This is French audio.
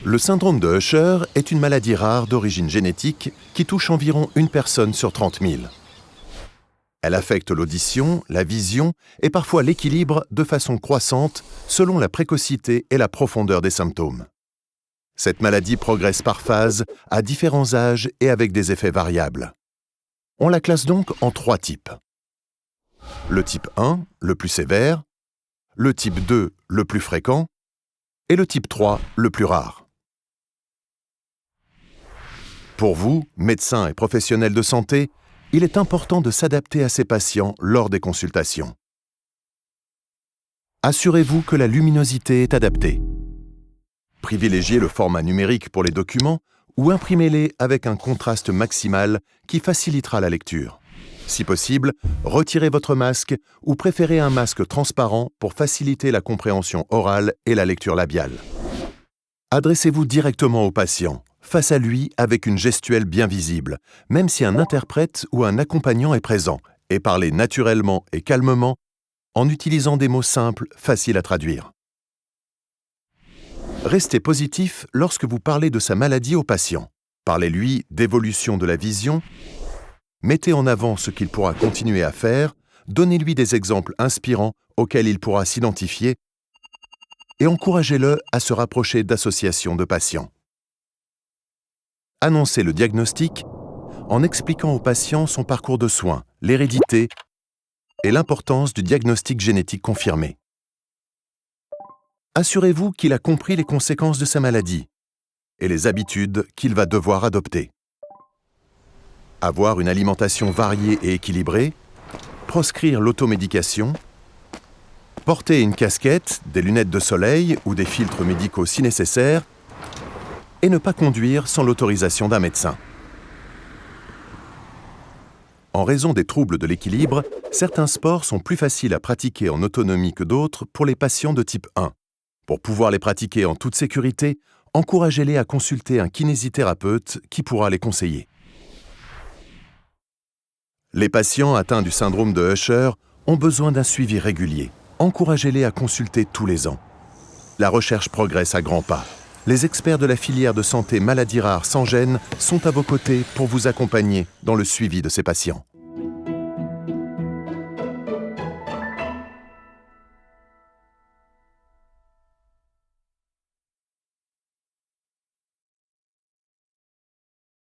Le syndrome de Usher est une maladie rare d'origine génétique qui touche environ une personne sur 30 000. Elle affecte l'audition, la vision et parfois l'équilibre de façon croissante selon la précocité et la profondeur des symptômes. Cette maladie progresse par phase, à différents âges et avec des effets variables. On la classe donc en 3 types. Le type 1, le plus sévère, le type 2, le plus fréquent, et le type 3, le plus rare. Pour vous, médecins et professionnels de santé, il est important de s'adapter à ces patients lors des consultations. Assurez-vous que la luminosité est adaptée. Privilégiez le format numérique pour les documents ou imprimez-les avec un contraste maximal qui facilitera la lecture. Si possible, retirez votre masque ou préférez un masque transparent pour faciliter la compréhension orale et la lecture labiale. Adressez-vous directement au patient, face à lui avec une gestuelle bien visible, même si un interprète ou un accompagnant est présent, et parlez naturellement et calmement en utilisant des mots simples, faciles à traduire. Restez positif lorsque vous parlez de sa maladie au patient. Parlez-lui d'évolution de la vision, mettez en avant ce qu'il pourra continuer à faire, donnez-lui des exemples inspirants auxquels il pourra s'identifier et encouragez-le à se rapprocher d'associations de patients. Annoncez le diagnostic en expliquant au patient son parcours de soins, l'hérédité et l'importance du diagnostic génétique confirmé. Assurez-vous qu'il a compris les conséquences de sa maladie et les habitudes qu'il va devoir adopter. Avoir une alimentation variée et équilibrée, proscrire l'automédication, porter une casquette, des lunettes de soleil ou des filtres médicaux si nécessaire, et ne pas conduire sans l'autorisation d'un médecin. En raison des troubles de l'équilibre, certains sports sont plus faciles à pratiquer en autonomie que d'autres pour les patients de type 1. Pour pouvoir les pratiquer en toute sécurité, encouragez-les à consulter un kinésithérapeute qui pourra les conseiller. Les patients atteints du syndrome de Usher ont besoin d'un suivi régulier. Encouragez-les à consulter tous les ans. La recherche progresse à grands pas. Les experts de la filière de santé maladies rares sans gêne sont à vos côtés pour vous accompagner dans le suivi de ces patients.